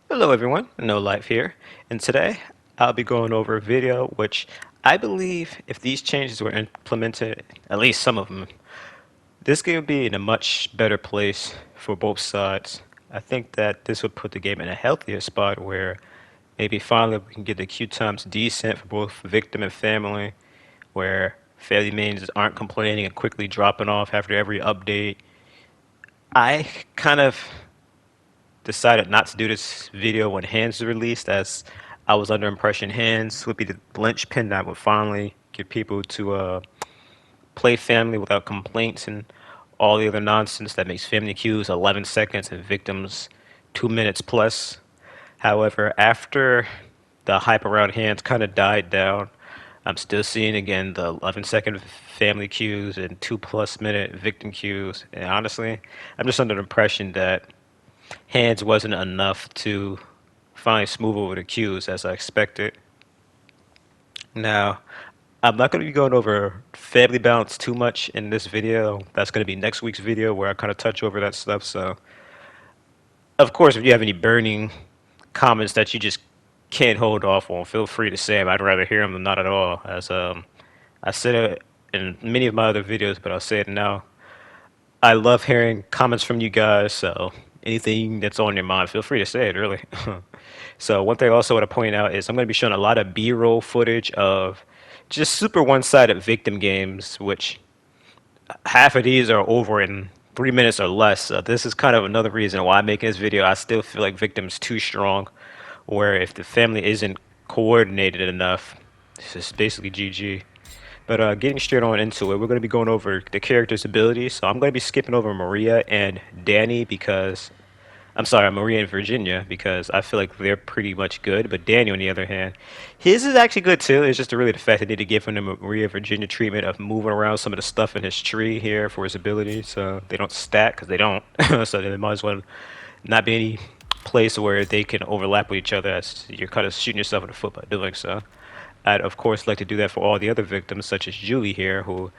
Hello everyone, No Life here, and today I'll be going over a video which I believe if these changes were implemented, at least some of them, this game would be in a much better place for both sides. I think that this would put the game in a healthier spot where maybe finally we can get the queue times decent for both victim and family, where family mains aren't complaining and quickly dropping off after every update. I kind of decided not to do this video when Hands was released, as I was under impression Hands would be the linchpin that would finally get people to play family without complaints and all the other nonsense that makes family queues 11 seconds and victims 2 minutes plus. However, after the hype around Hands kind of died down, I'm still seeing again the 11-second family queues and 2+ minute victim queues. And honestly, I'm just under the impression that Hands wasn't enough to finally smooth over the queues as I expected. Now, I'm not going to be going over family balance too much in this video. That's going to be next week's video where I kind of touch over that stuff. So, of course, if you have any burning comments that you just can't hold off on, feel free to say them. I'd rather hear them than not at all. As I said it in many of my other videos, but I'll say it now. I love hearing comments from you guys, so anything that's on your mind, feel free to say it, really. So one thing I also want to point out is I'm going to be showing a lot of B-roll footage of just super one-sided victim games, which half of these are over in 3 minutes or less. So this is kind of another reason why I'm making this video. I still feel like Victim's too strong, where if the family isn't coordinated enough, it's just basically GG. But getting straight on into it, we're going to be going over the characters' abilities. So I'm going to be skipping over Maria and Danny because, I'm sorry, Maria and Virginia because I feel like they're pretty much good. But Daniel, on the other hand, his is actually good too. It's just really the fact that they need to give him the Maria Virginia treatment of moving around some of the stuff in his tree here for his ability, so they don't stack because they don't. So they might as well not be any place where they can overlap with each other as you're kind of shooting yourself in the foot by doing so. I'd of course like to do that for all the other victims, such as Julie here, who,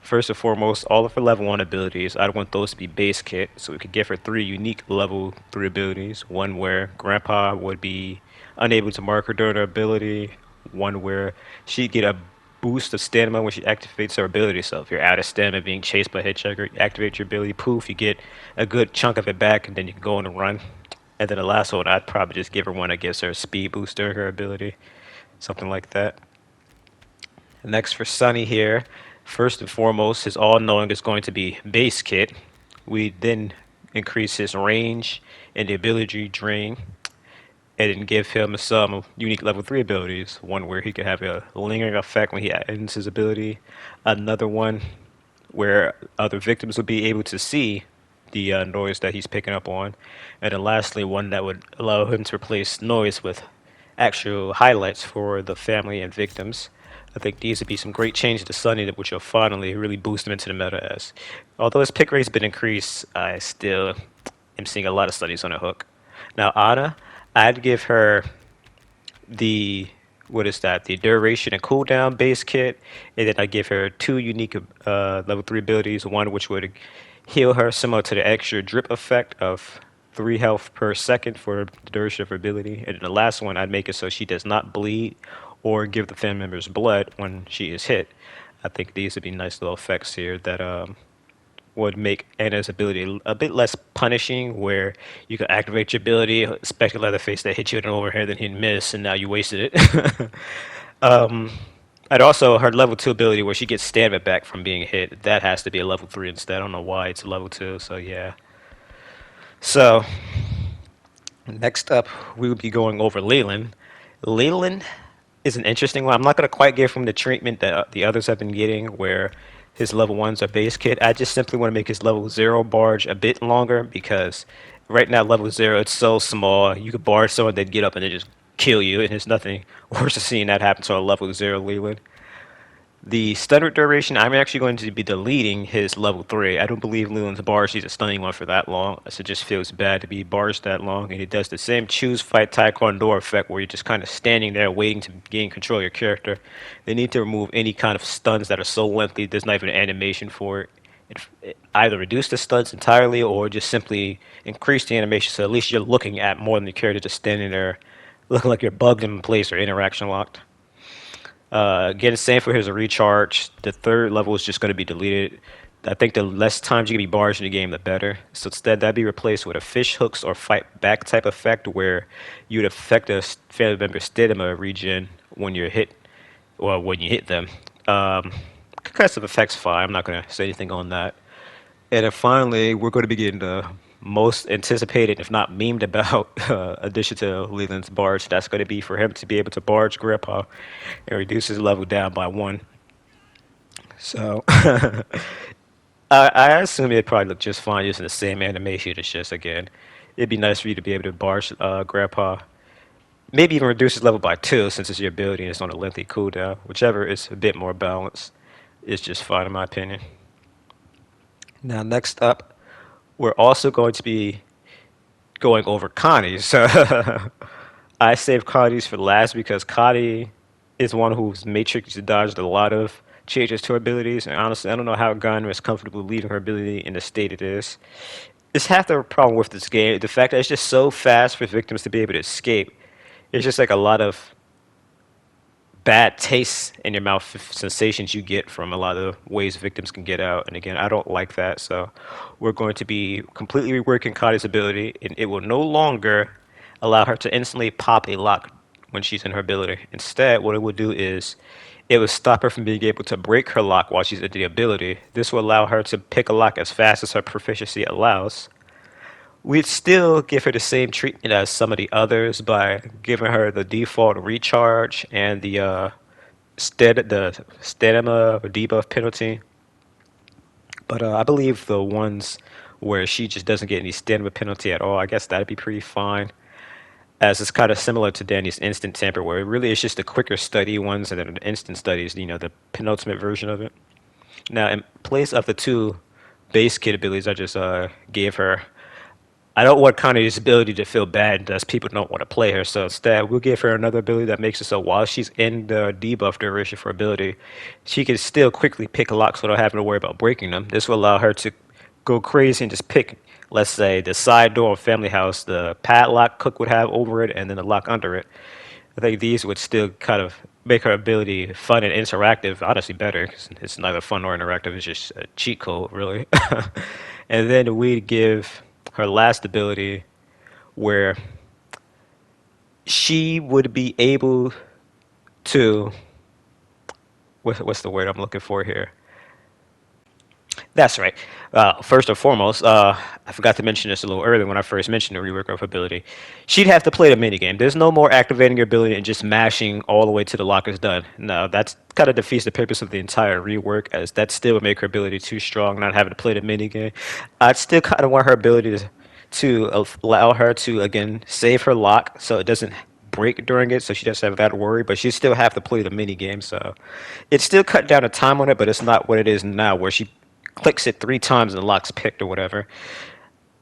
first and foremost, all of her level 1 abilities, I'd want those to be base kit, so we could give her 3 unique level 3 abilities. One where Grandpa would be unable to mark her during her ability, one where she'd get a boost of stamina when she activates her ability. So if you're out of stamina being chased by a hitchhiker, you activate your ability, poof, you get a good chunk of it back, and then you can go on a run. And then the last one, I'd probably just give her one that gives her a speed boost during her ability, something like that. Next for Sunny here, first and foremost, his all-knowing is going to be base kit. We then increase his range and the ability drain, and then give him some unique level 3 abilities. One where he could have a lingering effect when he ends his ability. Another one where other victims would be able to see the noise that he's picking up on. And then lastly, one that would allow him to replace noise with actual highlights for the family and victims. I think these would be some great changes to Sunny, which will finally really boost him into the meta. As although his pick rate's been increased, I still am seeing a lot of Sunnies on the hook. Now Anna, I'd give her the what is that? The duration and cooldown base kit, and then I give her 2 unique level 3 abilities. One which would heal her, similar to the extra drip effect of 3 health per second for the duration of her ability. And then the last one, I'd make it so she does not bleed or give the family members blood when she is hit. I think these would be nice little effects here that would make Anna's ability a bit less punishing, where you can activate your ability, expect a Leatherface that hit you in the overhead, then he'd miss, and now you wasted it. And also her level 2 ability where she gets stamina back from being hit, that has to be a level 3 instead. I don't know why it's a level 2, so yeah. So, next up, we will be going over Leland. Leland is an interesting one. I'm not going to quite give him the treatment that the others have been getting, where his level 1s are base kit. I just simply want to make his level 0 barge a bit longer because right now, level 0, it's so small. You could barge someone, they'd get up and they just kill you, and there's nothing worse than seeing that happen to a level 0 Leland. The stun duration, I'm actually going to be deleting his level 3. I don't believe Leland's barge needs a stunning one for that long, so it just feels bad to be barged that long. And he does the same choose fight taekwondo effect where you're just kind of standing there waiting to gain control of your character. They need to remove any kind of stuns that are so lengthy there's not even an animation for it. either reduce the studs entirely or just simply increase the animation so at least you're looking at more than the character just standing there looking like you're bugged in place or interaction locked. Again, same for his recharge. The third level is just going to be deleted. I think the less times you can be barged in the game, the better. So instead, that'd be replaced with a fish hooks or fight back type effect where you'd affect a family member's stamina regen when you're hit or when you hit them. Concussive effects fine. I'm not going to say anything on that. And then finally, we're going to be getting the most anticipated, if not memed about, addition to Leland's barge. That's going to be for him to be able to barge Grandpa and reduce his level down by one. So I assume it'd probably look just fine using the same animation. It's just, again, it'd be nice for you to be able to barge Grandpa. Maybe even reduce his level by two since it's your ability and it's on a lengthy cooldown. Whichever is a bit more balanced is just fine in my opinion. Now, next up, we're also going to be going over Connie's. So I saved Connie's for last because Connie is one who's matrix dodged a lot of changes to her abilities, and honestly, I don't know how Gunn is comfortable leaving her ability in the state it is. It's half the problem with this game. The fact that it's just so fast for victims to be able to escape. It's just like a lot of bad tastes in your mouth sensations you get from a lot of ways victims can get out. And again, I don't like that. So we're going to be completely reworking Kadi's ability, and it will no longer allow her to instantly pop a lock when she's in her ability. Instead, what it will do is it will stop her from being able to break her lock while she's in the ability. This will allow her to pick a lock as fast as her proficiency allows. We'd still give her the same treatment as some of the others by giving her the default recharge and the stamina or debuff penalty. But I believe the ones where she just doesn't get any stamina penalty at all, I guess that'd be pretty fine. As it's kind of similar to Danny's instant tamper, where it really is just the quicker study ones, and then the instant studies, the penultimate version of it. Now, in place of the two base kit abilities I just gave her, I don't want Connie's ability to feel bad as people don't want to play her. So instead, we'll give her another ability that makes it so while she's in the debuff duration for ability, she can still quickly pick locks without having to worry about breaking them. This will allow her to go crazy and just pick, let's say, the side door of family house, the padlock Cook would have over it, and then the lock under it. I think these would still kind of make her ability fun and interactive, honestly better, because it's neither fun nor interactive, it's just a cheat code, really. And then we'd give her last ability where she would be able to what's the word I'm looking for here? That's right. First and foremost, I forgot to mention this a little earlier when I first mentioned the rework of ability. She'd have to play the minigame. There's no more activating your ability and just mashing all the way to the lock is done. No, that's kind of defeats the purpose of the entire rework, as that still would make her ability too strong, not having to play the minigame. I'd still kind of want her ability to allow her to, again, save her lock so it doesn't break during it, so she doesn't have that worry, but she still have to play the mini game. So it's still cut down the time on it, but it's not what it is now, where she clicks it 3 times and the lock's picked or whatever.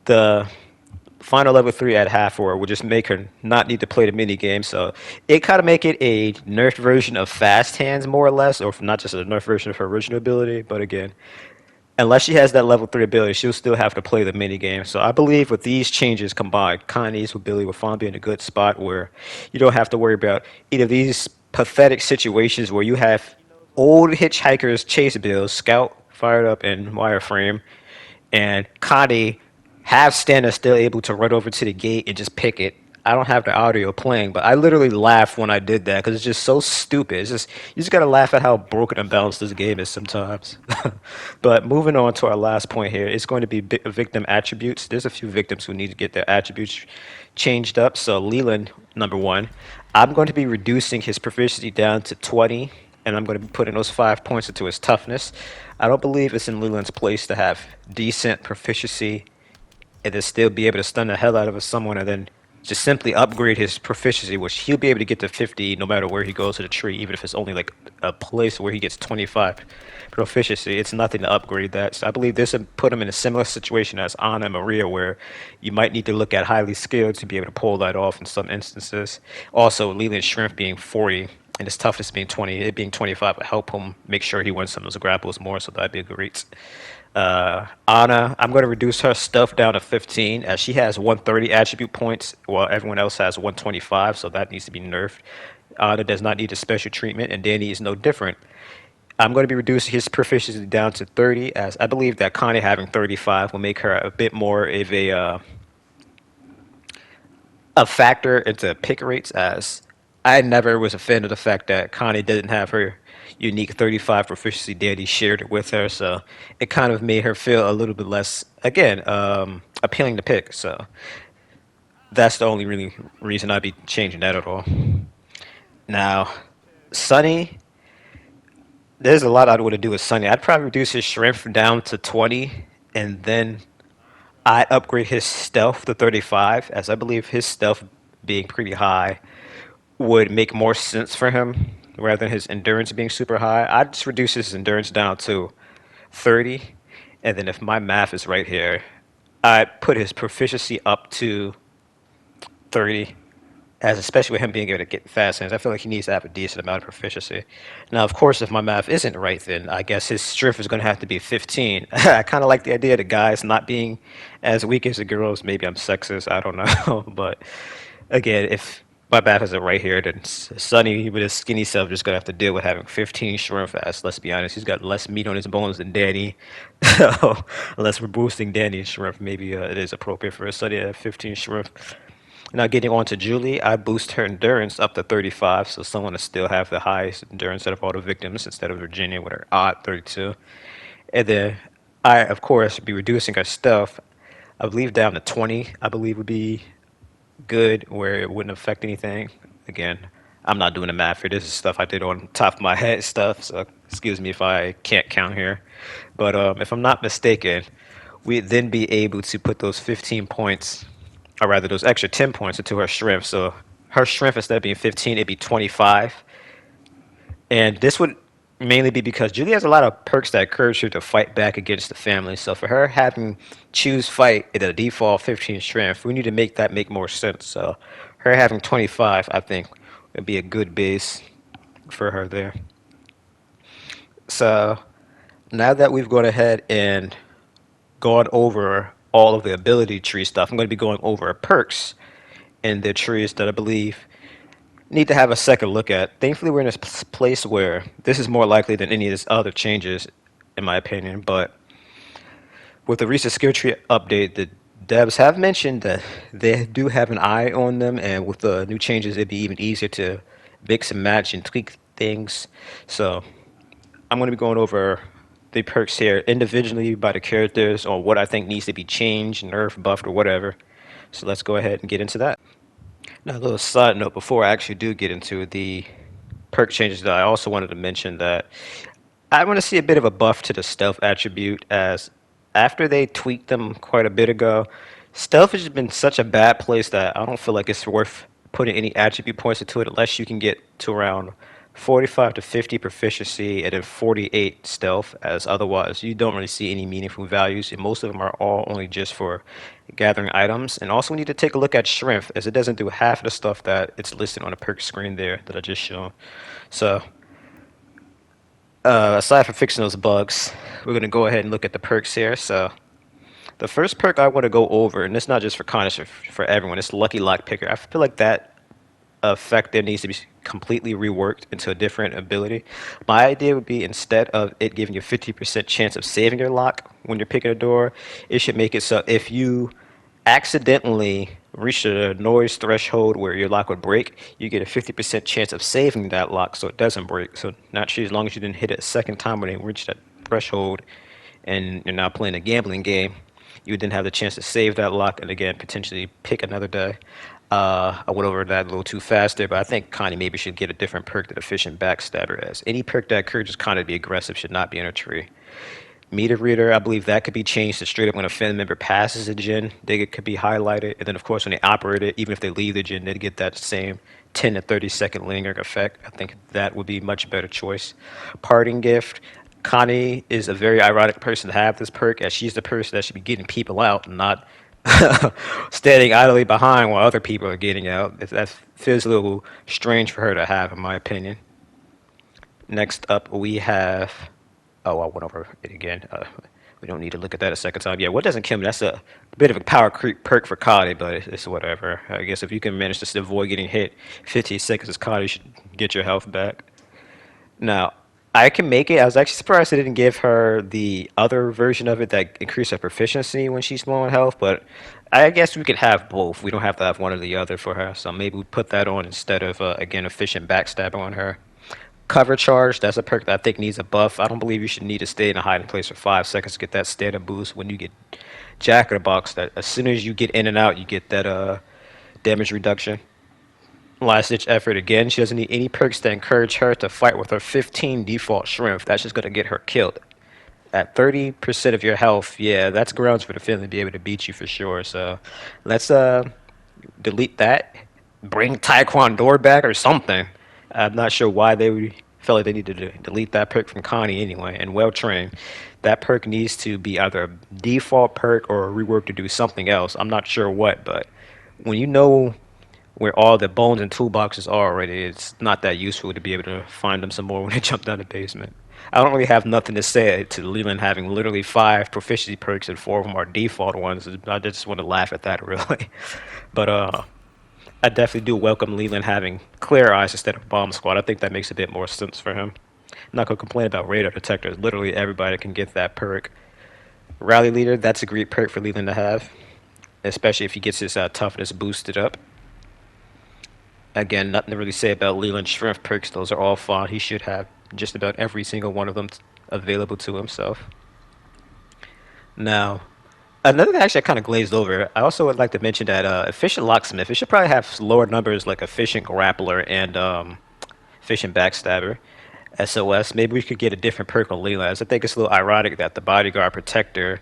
The final level 3 at half or will just make her not need to play the mini game. So it kind of make it a nerfed version of fast hands, more or less, or not just a nerfed version of her original ability. But again, unless she has that level 3 ability, she'll still have to play the mini game. So I believe with these changes combined, Connie's ability will finally be in a good spot where you don't have to worry about either of these pathetic situations where you have old hitchhikers chase bills, Scout fired up in wireframe, and Connie half standing still able to run over to the gate and just pick it. I don't have the audio playing, but I literally laughed when I did that because it's just so stupid. It's just you just gotta laugh at how broken and balanced this game is sometimes. But moving on to our last point here, it's going to be victim attributes. There's a few victims who need to get their attributes changed up. So Leland, number one, I'm going to be reducing his proficiency down to 20, and I'm going to be putting those 5 points into his toughness. I don't believe it's in Leland's place to have decent proficiency and then still be able to stun the hell out of someone and then just simply upgrade his proficiency, which he'll be able to get to 50 no matter where he goes to the tree, even if it's only like a place where he gets 25 proficiency. It's nothing to upgrade that. So I believe this would put him in a similar situation as Anna and Maria, where you might need to look at highly skilled to be able to pull that off in some instances. Also, Leland's strength being 40 and his toughness being 20, it being 25 would help him make sure he wins some of those grapples more, so that'd be great. Anna, I'm going to reduce her stuff down to 15 as she has 130 attribute points while everyone else has 125, so that needs to be nerfed. Anna does not need a special treatment, and Danny is no different. I'm going to be reducing his proficiency down to 30 as I believe that Connie having 35 will make her a bit more of a factor into pick rates as I never was a fan of the fact that Connie didn't have her unique 35 proficiency. Danny shared it with her, so it kind of made her feel a little bit less, again, appealing to pick. So that's the only really reason I'd be changing that at all. Now, Sunny, there's a lot I'd want to do with Sunny. I'd probably reduce his strength down to 20, and then I'd upgrade his stealth to 35, as I believe his stealth being pretty high would make more sense for him rather than his endurance being super high. I'd just reduce his endurance down to 30, and then if my math is right here, I'd put his proficiency up to 30, as especially with him being able to get fast hands. I feel like he needs to have a decent amount of proficiency. Now, of course, if my math isn't right, then I guess his strength is going to have to be 15. I kind of like the idea of the guys not being as weak as the girls. Maybe I'm sexist, I don't know. But again, if my math isn't right here, then Sonny with his skinny self just going to have to deal with having 15 shrimp fast. Let's be honest, he's got less meat on his bones than Danny. So, unless we're boosting Danny's shrimp, maybe it is appropriate for Sonny to have 15 shrimp. Now, getting on to Julie, I boost her endurance up to 35, so someone to still have the highest endurance out of all the victims instead of Virginia with her odd 32. And then I, of course, be reducing her stuff. I believe down to 20, I believe would be good, where it wouldn't affect anything. Again, I'm not doing the math here. This is stuff I did on top of my head stuff, so excuse me if I can't count here. But if I'm not mistaken, we'd then be able to put those 15 points, or rather those extra 10 points into her strength. So her strength, instead of being 15, it'd be 25. And this would mainly be because Julie has a lot of perks that encourage her to fight back against the family. So for her having choose fight at a default 15 strength, we need to make that make more sense. So her having 25, I think, would be a good base for her there. So now that we've gone ahead and gone over all of the ability tree stuff, I'm going to be going over perks in the trees that I believe need to have a second look at. Thankfully, we're in a place where this is more likely than any of these other changes, in my opinion. But with the recent skill tree update, the devs have mentioned that they do have an eye on them, and with the new changes, it'd be even easier to mix and match and tweak things. So I'm going to be going over the perks here individually by the characters on what I think needs to be changed, nerfed, buffed, or whatever. So let's go ahead and get into that. Now, a little side note before I actually do get into the perk changes, that I also wanted to mention that I want to see a bit of a buff to the stealth attribute, as after they tweaked them quite a bit ago, stealth has been such a bad place that I don't feel like it's worth putting any attribute points into it unless you can get to around 45 to 50 proficiency and then 48 stealth, as otherwise you don't really see any meaningful values, and most of them are all only just for gathering items. And also we need to take a look at strength, as it doesn't do half of the stuff that it's listed on the perk screen there that I just showed. So aside from fixing those bugs, we're going to go ahead and look at the perks here. So the first perk I want to go over, and it's not just for Connors, for everyone, it's Lucky Lock Picker. I feel like that effect there needs to be completely reworked into a different ability. My idea would be, instead of it giving you a 50% chance of saving your lock when you're picking a door, it should make it so if you accidentally reach a noise threshold where your lock would break, you get a 50% chance of saving that lock so it doesn't break. So naturally, as long as you didn't hit it a second time when it reached that threshold and you're now playing a gambling game, you would then have the chance to save that lock and again potentially pick another day. I went over that a little too fast there, but I think Connie maybe should get a different perk that Efficient Backstabber has. Any perk that encourages Connie to be aggressive should not be in a tree. Meter Reader, I believe that could be changed to straight up when a family member passes a gen, they could be highlighted. And then, of course, when they operate it, even if they leave the gen, they'd get that same 10 to 30-second lingering effect. I think that would be a much better choice. Parting Gift, Connie is a very ironic person to have this perk, as she's the person that should be getting people out and not standing idly behind while other people are getting out. That feels a little strange for her to have, in my opinion. Next up, we have. Oh, I went over it again. We don't need to look at that a second time. Yeah, what doesn't kill me? That's a bit of a power creep perk for Kali, but it's whatever. I guess if you can manage to avoid getting hit 15 seconds as Kali, you should get your health back. Now, I can make it. I was actually surprised they didn't give her the other version of it that increased her proficiency when she's low on health, but I guess we could have both. We don't have to have one or the other for her, so maybe we put that on instead of, again, efficient backstabber on her. Cover charge, that's a perk that I think needs a buff. I don't believe you should need to stay in a hiding place for 5 seconds to get that standard boost when you get Jack in the Box. That as soon as you get in and out, you get that damage reduction. Last ditch effort again. She doesn't need any perks to encourage her to fight with her 15 default strength. That's just gonna get her killed. At 30% of your health, yeah, that's grounds for the feeling to be able to beat you for sure. So let's delete that. Bring Taekwondo back or something. I'm not sure why felt like they needed to delete that perk from Connie anyway. And well trained, that perk needs to be either a default perk or a rework to do something else. I'm not sure what, but when you know where all the bones and toolboxes are already, it's not that useful to be able to find them some more when they jump down the basement. I don't really have nothing to say to Leland having literally 5 proficiency perks and 4 of them are default ones. I just want to laugh at that really. But I definitely do welcome Leland having clear eyes instead of bomb squad. I think that makes a bit more sense for him. I'm not gonna complain about radar detectors. Literally everybody can get that perk. Rally leader, that's a great perk for Leland to have, especially if he gets his toughness boosted up. Again, nothing to really say about Leland's strength perks. Those are all fine. He should have just about every single one of them available to himself. Now, another thing actually I kind of glazed over. I also would like to mention that efficient locksmith. It should probably have lower numbers like efficient grappler and efficient backstabber. SOS. Maybe we could get a different perk on Leland. I think it's a little ironic that the bodyguard protector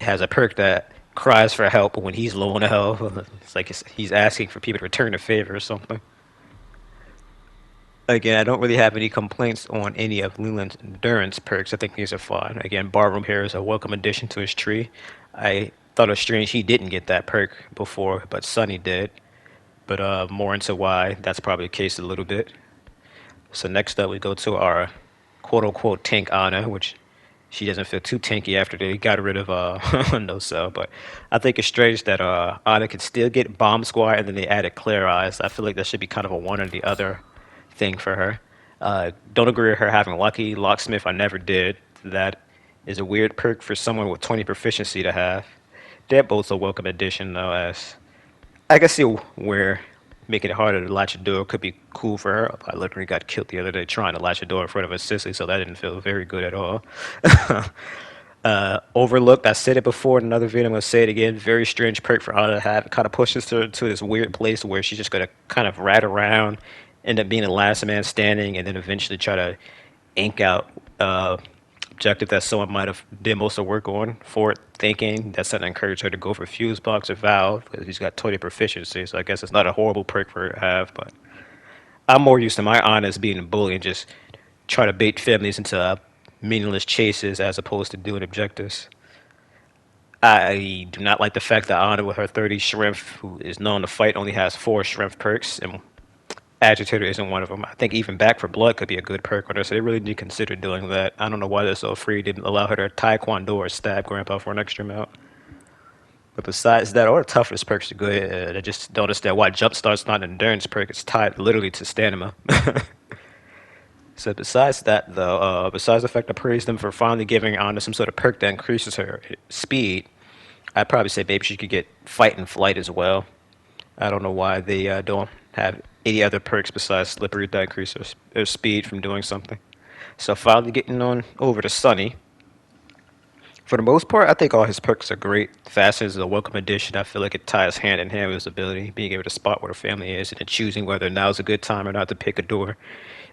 has a perk that cries for help when he's low on health. It's like he's asking for people to return a favor or something. Again, I don't really have any complaints on any of Leland's endurance perks. I think these are fine. Again, Barroom here is a welcome addition to his tree. I thought it was strange he didn't get that perk before, but Sunny did. But more into why that's probably the case a little bit. So next up, we go to our quote-unquote tank Anna, which she doesn't feel too tanky after they got rid of No Cell. But I think it's strange that Anna can still get Bomb Squad and then they added Clear Eyes. I feel like that should be kind of a one or the other thing for her. Don't agree with her having Lucky. Locksmith, I never did. That is a weird perk for someone with 20 proficiency to have. They're both a welcome addition, though, as I can see where making it harder to latch a door could be cool for her. I literally got killed the other day trying to latch a door in front of a sissy, so that didn't feel very good at all. Overlooked, I said it before in another video, I'm going to say it again. Very strange perk for Anna to have. It kind of pushes her to this weird place where she's just going to kind of rat around, end up being the last man standing, and then eventually try to ink out objective that someone might have did most of the work on for it, thinking that's going to encourage her to go for fuse box or valve because he's got 20 proficiency. So I guess it's not a horrible perk for her to have, but I'm more used to my honest being a bully and just try to bait families into meaningless chases as opposed to doing objectives. I do not like the fact that Anna, with her 30 strength, who is known to fight, only has 4 strength perks, and Agitator isn't one of them. I think even Back for Blood could be a good perk on her, so they really need to consider doing that. I don't know why they're so afraid to allow her to Taekwondo or stab Grandpa for an extra amount. But besides that, all the toughness perks are good. I just don't understand why Jumpstart's not an endurance perk. It's tied literally to stamina. So besides that, though, besides the fact I praise them for finally giving Anna some sort of perk that increases her speed, I'd probably say maybe she could get Fight and Flight as well. I don't know why they don't have any other perks besides Slippery that increase her speed from doing something. So finally getting on over to Sunny. For the most part, I think all his perks are great. Fastness is a welcome addition. I feel like it ties hand in hand with his ability, being able to spot where the family is and then choosing whether now's a good time or not to pick a door.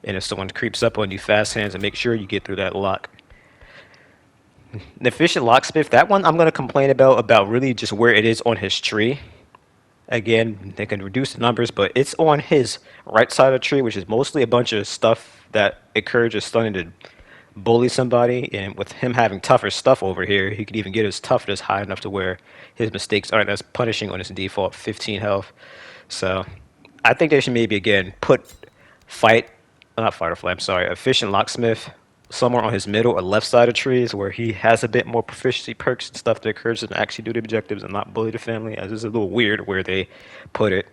And if someone creeps up on you, fast hands and make sure you get through that lock. The efficient locksmith, that one I'm going to complain about really just where it is on his tree. Again, they can reduce the numbers, but it's on his right side of the tree, which is mostly a bunch of stuff that encourages Stunning to bully somebody. And with him having tougher stuff over here, he could even get his toughness high enough to where his mistakes aren't as punishing on his default 15 health. So I think they should maybe, again, put not Fight or Flight, I'm sorry, Efficient Locksmith somewhere on his middle or left side of trees where he has a bit more proficiency perks and stuff that occurs and actually do the objectives and not bully the family. As it's a little weird where they put it.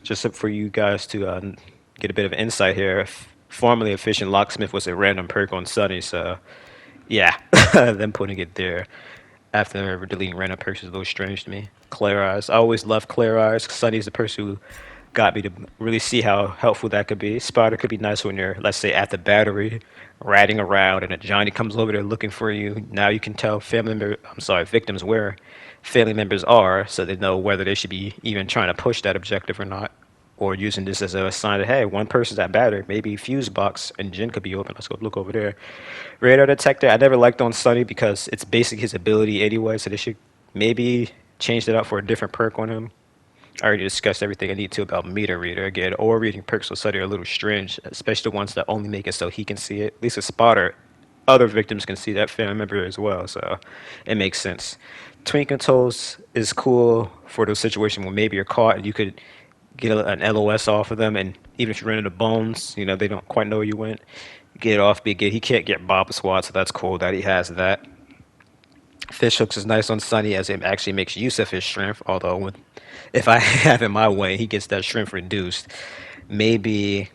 Just for you guys to get a bit of insight here. Formerly efficient locksmith was a random perk on Sunny, so yeah, them putting it there after deleting random perks is a little strange to me. Clear Eyes. I always loved Clear Eyes. Sunny's the person who got me to really see how helpful that could be. Spider could be nice when you're, let's say, at the battery, riding around, and a Johnny comes over there looking for you. Now you can tell victims where family members are, so they know whether they should be even trying to push that objective or not, or using this as a sign that hey, one person's at battery, maybe fuse box and Jin could be open. Let's go look over there. Radar detector. I never liked on Sunny because it's basic his ability anyway, so they should maybe change it up for a different perk on him. I already discussed everything I need to about meter reader. Again, or reading perks with Sunny are a little strange, especially the ones that only make it so he can see it. At least a spotter, other victims can see that family member as well, so it makes sense. Twinkling Toes is cool for those situations where maybe you're caught and you could get an LOS off of them, and even if you run into bones, you know, they don't quite know where you went. Get it off, be good. He can't get Bob Squad, so that's cool that he has that. Fish hooks is nice on Sunny as it actually makes use of his strength. Although, if I have it my way, he gets that strength reduced. Maybe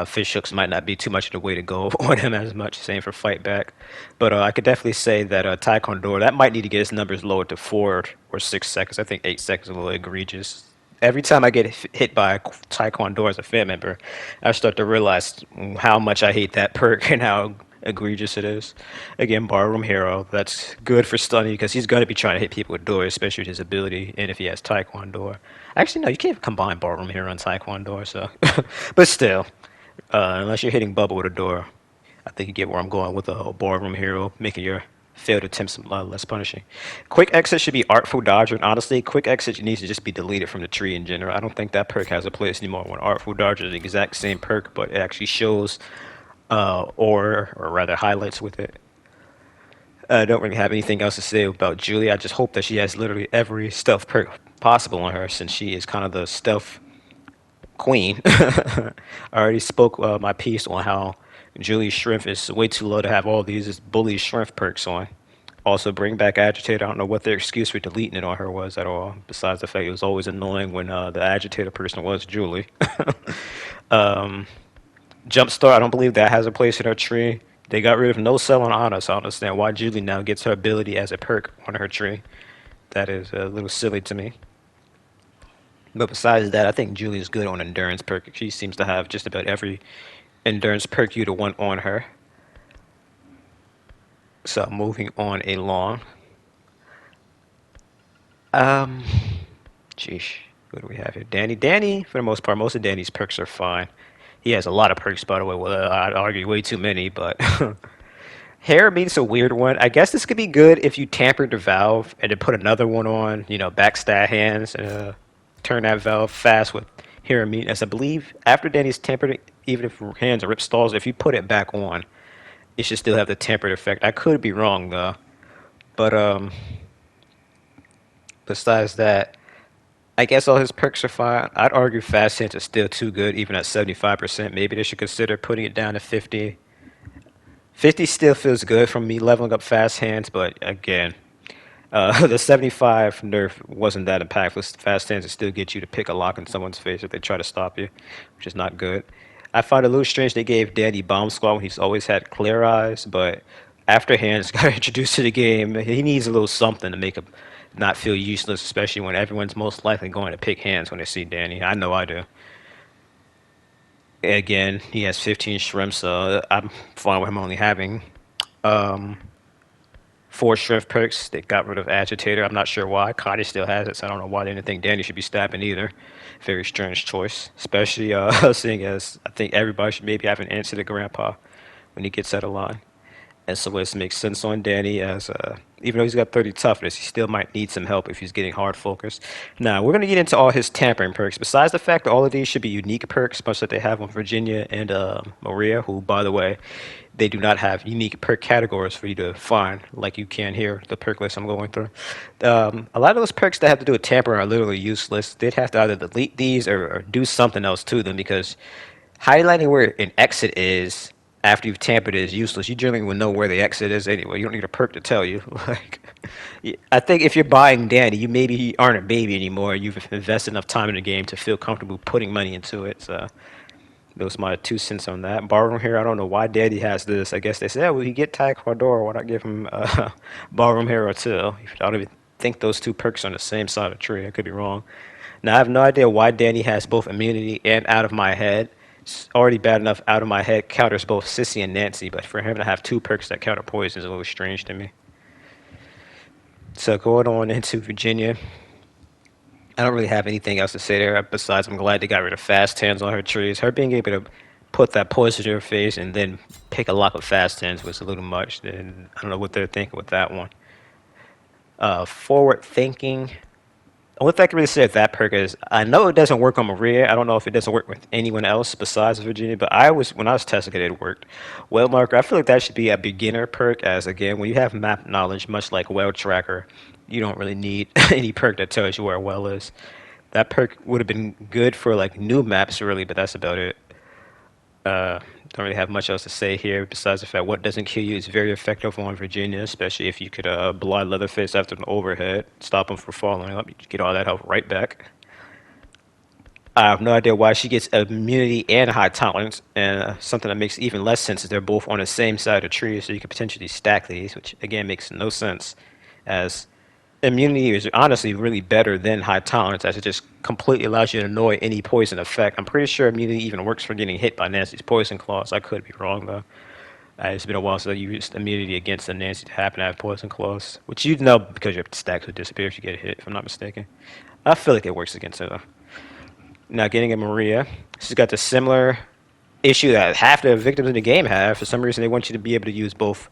fish hooks might not be too much of the way to go on him as much. Same for fight back, but I could definitely say that Taekwondo that might need to get his numbers lowered to 4 or 6 seconds. I think 8 seconds is a little egregious. Every time I get hit by a Taekwondo as a fan member, I start to realize how much I hate that perk and how egregious it is. Again, Barroom Hero, that's good for stunning because he's going to be trying to hit people with doors, especially with his ability, and if he has Taekwondo. Actually, no, you can't combine Barroom Hero and Taekwondo, so. But still, unless you're hitting Bubble with a door, I think you get where I'm going with the whole Barroom Hero, making your failed attempts a lot less punishing. Quick Exit should be Artful Dodger, and honestly, Quick Exit needs to just be deleted from the tree in general. I don't think that perk has a place anymore when Artful Dodger is the exact same perk, but it actually shows or rather highlights with it. I don't really have anything else to say about Julie. I just hope that she has literally every stealth perk possible on her since she is kind of the stealth queen. I already spoke my piece on how Julie's strength is way too low to have all these bully strength perks on. Also, bring back Agitator. I don't know what their excuse for deleting it on her was at all, besides the fact it was always annoying when the Agitator person was Julie. Jumpstart, I don't believe that has a place in her tree. They got rid of no cell on Anna, so I don't understand why Julie now gets her ability as a perk on her tree. That is a little silly to me. But besides that, I think Julie is good on endurance perk. She seems to have just about every endurance perk you'd want on her. So moving on along. Um, Sheesh, what do we have here? Danny, for the most part, most of Danny's perks are fine. He has a lot of perks, by the way. Well, I'd argue way too many, but Hair means a weird one. I guess this could be good if you tampered the valve and then put another one on, you know, backstab hands and turn that valve fast with hair meat. As I believe after Danny's tempered it, even if hands are rip stalls, if you put it back on, it should still have the tempered effect. I could be wrong though. But besides that, I guess all his perks are fine. I'd argue fast hands is still too good, even at 75%. Maybe they should consider putting it down to 50. 50 still feels good from me leveling up fast hands, but again, the 75 nerf wasn't that impactful. Fast hands will still get you to pick a lock in someone's face if they try to stop you, which is not good. I find it a little strange they gave Danny Bomb Squad when he's always had clear eyes, but after hands got introduced to the game, he needs a little something to make him not feel useless, especially when everyone's most likely going to pick hands when they see Danny. I know I do. Again, he has 15 shrimps, so I'm fine with him only having um, 4 shrimp perks. They got rid of Agitator. I'm not sure why. Cotty still has it, so I don't know why they didn't think Danny should be stabbing either. Very strange choice, especially seeing as I think everybody should maybe have an answer to Grandpa when he gets out of line. SOS makes sense on Danny as even though he's got 30 toughness, he still might need some help if he's getting hard focused. Now, we're going to get into all his tampering perks. Besides the fact that all of these should be unique perks, much that they have on Virginia and Maria, who, by the way, they do not have unique perk categories for you to find like you can here, the perk list I'm going through. A lot of those perks that have to do with tampering are literally useless. They'd have to either delete these or do something else to them because highlighting where an exit is after you've tampered it is useless. You generally will know where the exit is anyway. You don't need a perk to tell you. Like, I think if you're buying Danny, you maybe aren't a baby anymore. You've invested enough time in the game to feel comfortable putting money into it. So those are my 2 cents on that. Ballroom here, I don't know why Daddy has this. I guess they said, well, he get Taekwondo. Why not give him Ballroom Hero too? I don't even think those two perks are on the same side of the tree. I could be wrong. Now, I have no idea why Danny has both immunity and out of my head. It's already bad enough out of my head counters both Sissy and Nancy, but for him to have two perks that counter poison is a little strange to me. So going on into Virginia, I don't really have anything else to say there besides I'm glad they got rid of fast hands on her trees. Her being able to put that poison in her face and then pick a lock of fast hands was a little much. And I don't know what they're thinking with that one. Forward thinking. What I can really say of that perk is I know it doesn't work on Maria. I don't know if it doesn't work with anyone else besides Virginia, but when I was testing it, it worked. Well marker, I feel like that should be a beginner perk, as again, when you have map knowledge, much like well tracker, you don't really need any perk that tells you where a well is. That perk would have been good for like new maps really, but that's about it. Don't really have much else to say here besides the fact what doesn't kill you is very effective on Virginia, especially if you could blind Leatherface after an overhead, stop him from falling up, you get all that health right back. I have no idea why she gets immunity and high tolerance, and something that makes even less sense is they're both on the same side of the tree, so you could potentially stack these, which again makes no sense, as immunity is honestly really better than high tolerance, as it just completely allows you to annoy any poison effect. I'm pretty sure immunity even works for getting hit by Nancy's poison claws. I could be wrong though. It's been a while since I used immunity against the Nancy to happen to have poison claws, which you'd know because your stacks would disappear if you get hit, if I'm not mistaken. I feel like it works against her though. Now getting a Maria, she's got the similar issue that half the victims in the game have. For some reason, they want you to be able to use both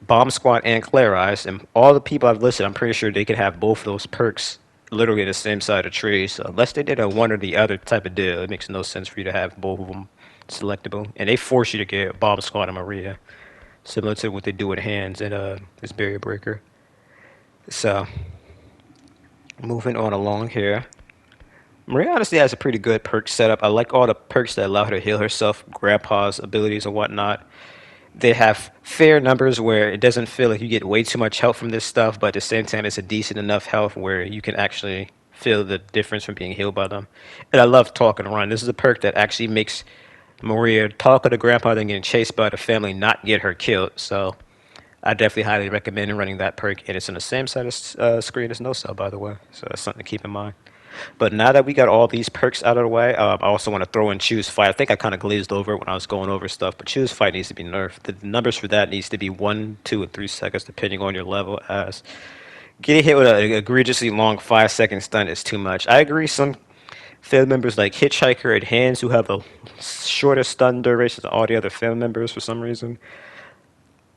Bomb Squad and Clear Eyes, and all the people I've listed, I'm pretty sure they could have both those perks literally the same side of the tree. So unless they did a one or the other type of deal, it makes no sense for you to have both of them selectable. And they force you to get Bomb Squad and Maria, similar to what they do with hands in this Barrier Breaker. So moving on along here. Maria honestly has a pretty good perk setup. I like all the perks that allow her to heal herself, Grandpa's abilities and whatnot. They have fair numbers where it doesn't feel like you get way too much health from this stuff, but at the same time, it's a decent enough health where you can actually feel the difference from being healed by them. And I love Talk and Run. This is a perk that actually makes Maria talk to the grandpa then getting chased by the family, not get her killed. So I definitely highly recommend running that perk. And it's on the same side of screen as No Cell, by the way. So that's something to keep in mind. But now that we got all these perks out of the way, I also want to throw in Choose Fight. I think I kind of glazed over it when I was going over stuff, but Choose Fight needs to be nerfed. The numbers for that needs to be 1, 2, and 3 seconds, depending on your level. As getting hit with an egregiously long 5-second stun is too much. I agree. Some family members like Hitchhiker and Hands, who have a shorter stun duration than all the other family members for some reason,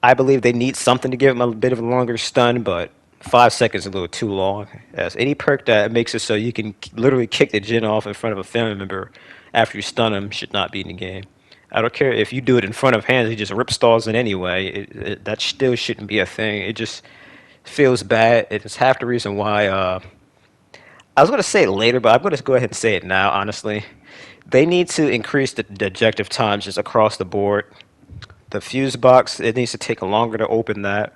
I believe they need something to give them a bit of a longer stun, but 5 seconds is a little too long. As any perk that makes it so you can literally kick the gen off in front of a family member after you stun them should not be in the game. I don't care if you do it in front of hands, he just rip stalls it anyway. That still shouldn't be a thing. It just feels bad. It's half the reason why. I was going to say it later, but I'm going to go ahead and say it now, honestly. They need to increase the objective times just across the board. The fuse box, it needs to take longer to open that.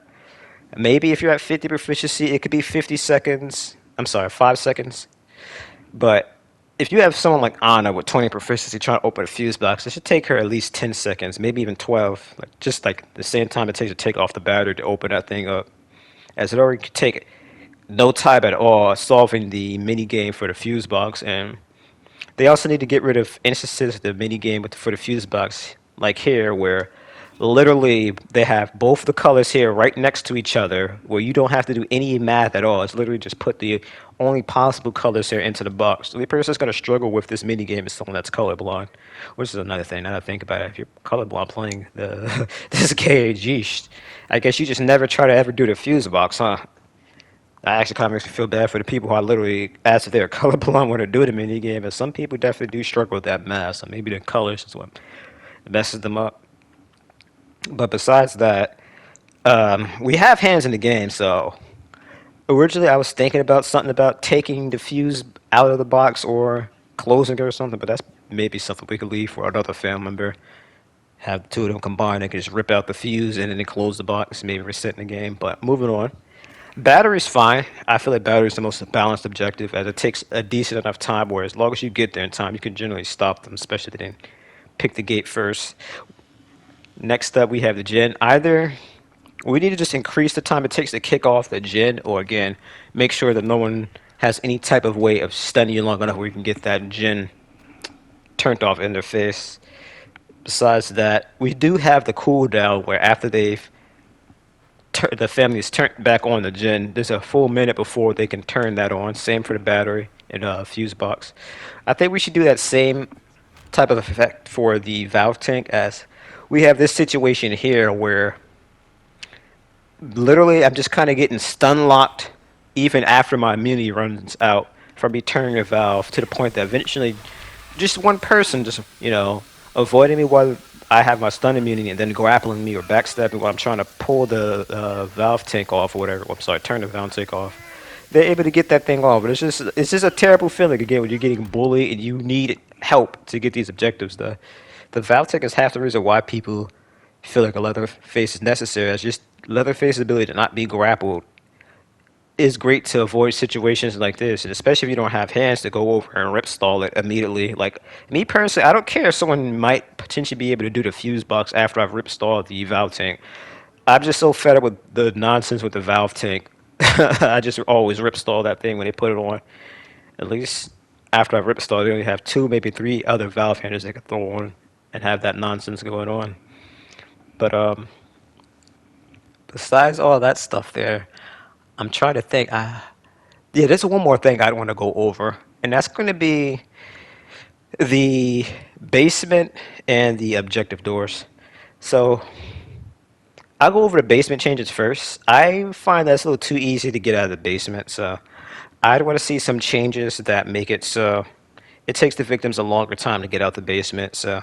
Maybe if you're at 50 proficiency, it could be 50 seconds. I'm sorry, 5 seconds. But if you have someone like Anna with 20 proficiency trying to open a fuse box, it should take her at least 10 seconds, maybe even 12. Like just like the same time it takes to take off the battery to open that thing up. As it already could take no time at all solving the mini game for the fuse box. And they also need to get rid of instances of the mini game for the fuse box, like here, where literally they have both the colors here right next to each other, where you don't have to do any math at all. It's literally just put the only possible colors here into the box. The only person that's going to struggle with this mini game is someone that's colorblind, which is another thing. Now that I think about it, if you're colorblind playing this game, geesh, I guess you just never try to ever do the fuse box, huh? That actually kind of makes me feel bad for the people who I literally asked if they're colorblind when they do the mini game, and some people definitely do struggle with that math. So maybe the colors is what messes them up. But besides that, we have hands in the game, so originally I was thinking about something about taking the fuse out of the box or closing it or something, but that's maybe something we could leave for another family member. Have the two of them combined, they can just rip out the fuse and then close the box, maybe reset in the game. But moving on. Battery's fine. I feel like battery's the most balanced objective as it takes a decent enough time where as long as you get there in time, you can generally stop them, especially if they didn't pick the gate first. Next up, we have the gen. Either we need to just increase the time it takes to kick off the gen, or again, make sure that no one has any type of way of stunning you long enough where you can get that gen turned off in their face. Besides that, we do have the cooldown where after the family is turned back on the gen, there's a full minute before they can turn that on. Same for the battery and fuse box. I think we should do that same type of effect for the valve tank, as we have this situation here where literally I'm just kind of getting stun locked even after my immunity runs out from me turning the valve, to the point that eventually just one person just, avoiding me while I have my stun immunity and then grappling me or backstabbing while I'm trying to pull the valve tank off or whatever. I'm sorry, turn the valve tank off. They're able to get that thing off, but it's just a terrible feeling again when you're getting bullied and you need help to get these objectives done. The valve tank is half the reason why people feel like a Leatherface is necessary. It's just Leatherface's ability to not be grappled is great to avoid situations like this, and especially if you don't have hands to go over and rip stall it immediately. Like me personally, I don't care if someone might potentially be able to do the fuse box after I've rip stalled the valve tank. I'm just so fed up with the nonsense with the valve tank. I just always rip stall that thing when they put it on. At least after I've rip stalled, they only have two, maybe three other valve handers they can throw on and have that nonsense going on. But besides all that stuff there, I'm trying to think. Yeah, there's one more thing I want to go over, and that's going to be the basement and the objective doors. So I'll go over the basement changes first. I find that's a little too easy to get out of the basement, so I'd want to see some changes that make it so it takes the victims a longer time to get out the basement. So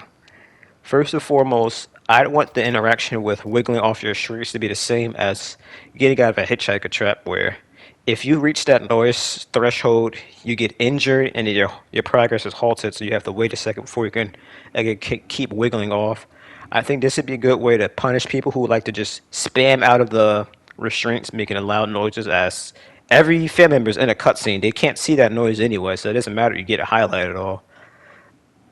first and foremost, I want the interaction with wiggling off your shrieks to be the same as getting out of a hitchhiker trap, where if you reach that noise threshold, you get injured and your progress is halted, so you have to wait a second before you can again keep wiggling off. I think this would be a good way to punish people who like to just spam out of the restraints, making loud noises, as every family member is in a cutscene. They can't see that noise anyway, so it doesn't matter. You get it highlighted at all.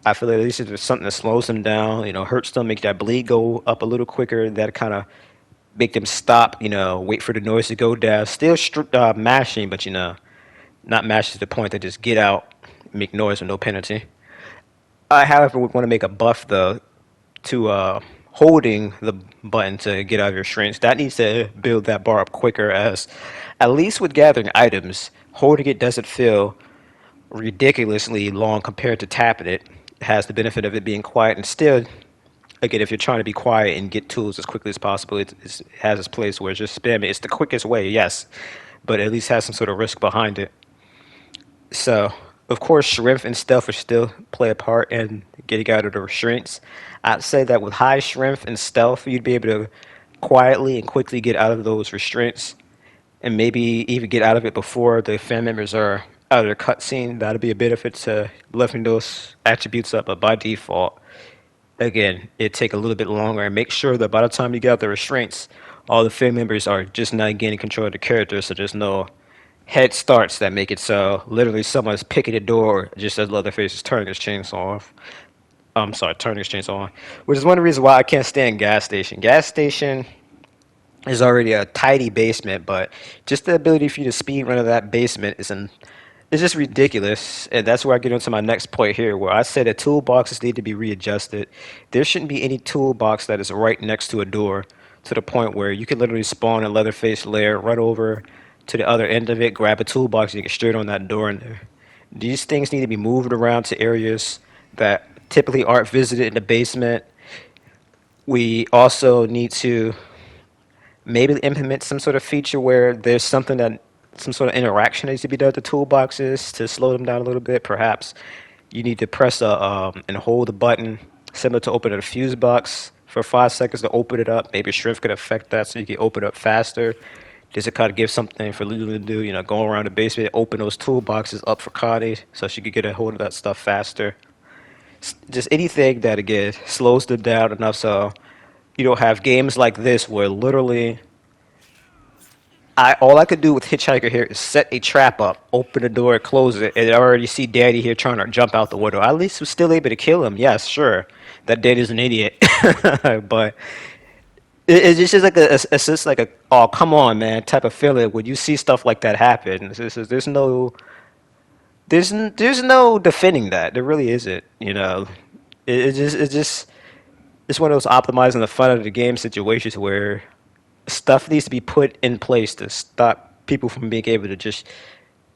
I feel like at least if there's something that slows them down, hurts them, make that bleed go up a little quicker, that kind of make them stop, wait for the noise to go down. Still mashing, but, not mash to the point that just get out, make noise with no penalty. I, however, would want to make a buff, though, to holding the button to get out of your shrinks. That needs to build that bar up quicker, as at least with gathering items, holding it doesn't feel ridiculously long compared to tapping it. It has the benefit of it being quiet, and still, again, if you're trying to be quiet and get tools as quickly as possible, it has its place where it's just spamming. It's the quickest way, yes, but at least has some sort of risk behind it. So, of course, strength and stealth will still play a part in getting out of the restraints. I'd say that with high strength and stealth, you'd be able to quietly and quickly get out of those restraints, and maybe even get out of it before the fan members are out of their cutscene. That'll be a benefit to leveling those attributes up, but by default, again, it take a little bit longer, and make sure that by the time you get out the restraints, all the family members are just not gaining control of the character, so there's no head starts that make it so literally someone's picking the door just as Leatherface is turning his chainsaw off. I'm sorry, turning his chainsaw on. Which is one of the reasons why I can't stand gas station. Gas station is already a tidy basement, but just the ability for you to speed run of that basement it's just ridiculous. And that's where I get into my next point here, where I said that toolboxes need to be readjusted. There shouldn't be any toolbox that is right next to a door, to the point where you can literally spawn a Leatherface lair, run over to the other end of it, grab a toolbox, and get straight on that door in there. These things need to be moved around to areas that typically aren't visited in the basement. We also need to maybe implement some sort of feature where there's some sort of interaction needs to be done with the toolboxes to slow them down a little bit. Perhaps you need to press and hold the button similar to open a fuse box for 5 seconds to open it up. Maybe strength could affect that so you can open it up faster. Just to kind of give something for Lulu to do, go around the basement, open those toolboxes up for Connie so she could get a hold of that stuff faster. Just anything that again slows them down enough so you don't have games like this where literally I all I could do with Hitchhiker here is set a trap up, open the door, close it, and I already see Daddy here trying to jump out the window. At least was still able to kill him. Yes, sure, that Daddy's an idiot, but it's just like it's just like a oh come on man type of feeling when you see stuff like that happen. There's no defending that. There really isn't. You know, it just it's one of those optimizing the fun of the game situations where stuff needs to be put in place to stop people from being able to just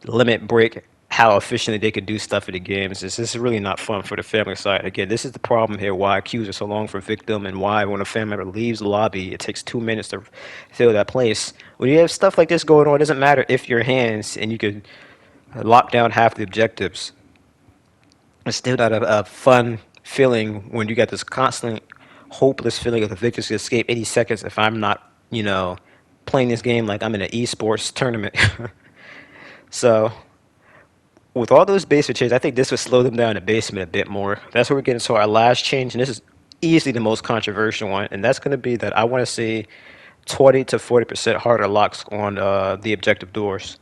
limit break how efficiently they could do stuff in the games. This is really not fun for the family side. Again, this is the problem here why queues are so long for victim and why when a family member leaves the lobby, it takes 2 minutes to fill that place. When you have stuff like this going on, it doesn't matter if your hands and you could lock down half the objectives. It's still not a fun feeling when you got this constant hopeless feeling of the victors to escape any seconds if I'm not, playing this game like I'm in an esports tournament. So with all those basic changes, I think this would slow them down in the basement a bit more. That's where we get into our last change, and this is easily the most controversial one, and that's going to be that I want to see 20 to 40% harder locks on the objective doors.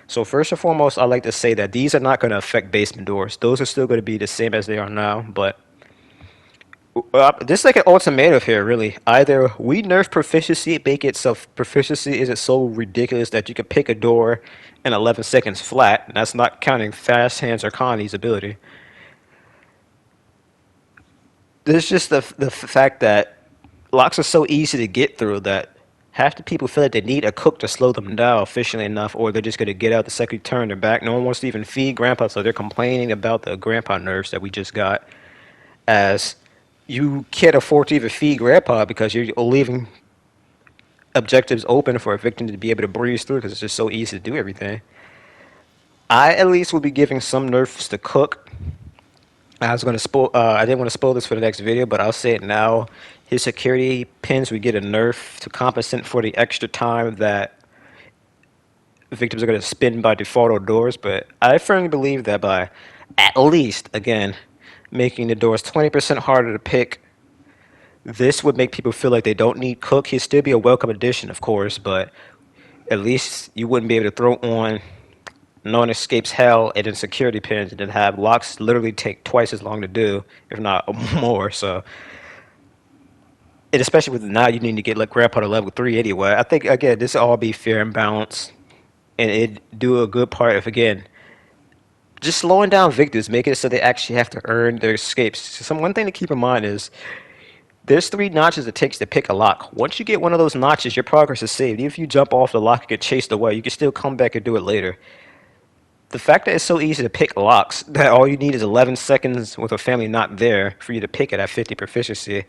So first and foremost, I like to say that these are not going to affect basement doors. Those are still going to be the same as they are now, but this is like an ultimatum here, really. Either we nerf proficiency, make it so proficiency isn't so ridiculous that you can pick a door in 11 seconds flat, and that's not counting fast hands or Connie's ability. There's just the fact that locks are so easy to get through that half the people feel like they need a cook to slow them down efficiently enough, or they're just going to get out the second you turn their back. No one wants to even feed Grandpa, so they're complaining about the Grandpa nerfs that we just got. As you can't afford to even feed Grandpa because you're leaving objectives open for a victim to be able to breeze through because it's just so easy to do everything. I at least will be giving some nerfs to Cook. I was going to spoil. I didn't want to spoil this for the next video, but I'll say it now. His security pins would get a nerf to compensate for the extra time that victims are going to spend by default on doors. But I firmly believe that by at least, again, making the doors 20% harder to pick, this would make people feel like they don't need Cook. He'd still be a welcome addition, of course, but at least you wouldn't be able to throw on non-escapes hell and then security pins and then have locks literally take twice as long to do, if not more. So, and especially with now you need to get like Grandpa to level 3 anyway. I think again this will all be fair and balanced, and it do a good part of again just slowing down victims, making it so they actually have to earn their escapes. One thing to keep in mind is there's 3 notches it takes to pick a lock. Once you get one of those notches, your progress is saved. Even if you jump off the lock and get chased away, you can still come back and do it later. The fact that it's so easy to pick locks, that all you need is 11 seconds with a family not there for you to pick it at 50 proficiency,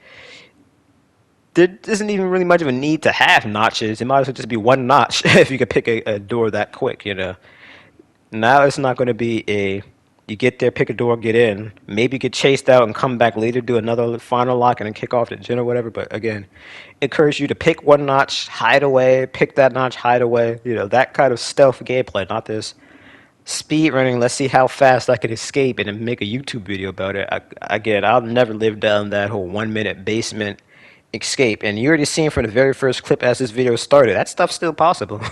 there isn't even really much of a need to have notches. It might as well just be one notch if you could pick a door that quick. Now it's not going to be you get there, pick a door, get in, maybe get chased out and come back later, do another final lock and then kick off the gen or whatever. But again, encourage you to pick one notch, hide away, pick that notch, hide away. That kind of stealth gameplay, not this speed running. Let's see how fast I can escape and then make a YouTube video about it. Again, I'll never live down that whole 1 minute basement escape. And you already seen from the very first clip as this video started, that stuff's still possible.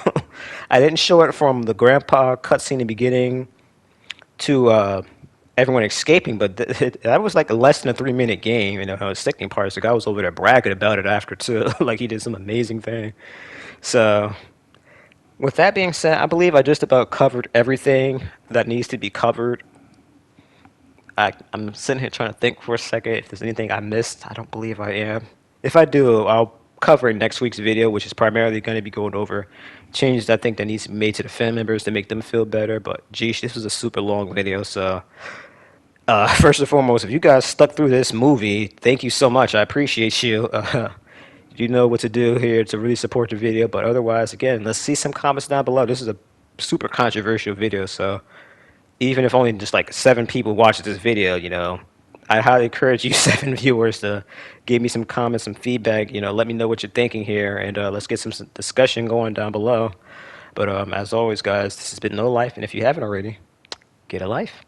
I didn't show it from the grandpa cutscene in the beginning to everyone escaping, but that was like a less than a 3 minute game. The sickening part is the guy was over there bragging about it after too, like he did some amazing thing. So with that being said, I believe I just about covered everything that needs to be covered. I'm sitting here trying to think for a second if there's anything I missed. I don't believe I am. If I do, I'll cover in next week's video, which is primarily going to be going over changes I think that needs to be made to the fan members to make them feel better. But geez, this was a super long video, so first and foremost, if you guys stuck through this movie, thank you so much. I appreciate you. You know what to do here to really support the video. But otherwise, again, let's see some comments down below. This is a super controversial video, so even if only just like 7 people watch this video, I highly encourage you 7 viewers to give me some comments, some feedback. Let me know what you're thinking here, and let's get some discussion going down below. But as always, guys, this has been No Life, and if you haven't already, get a life.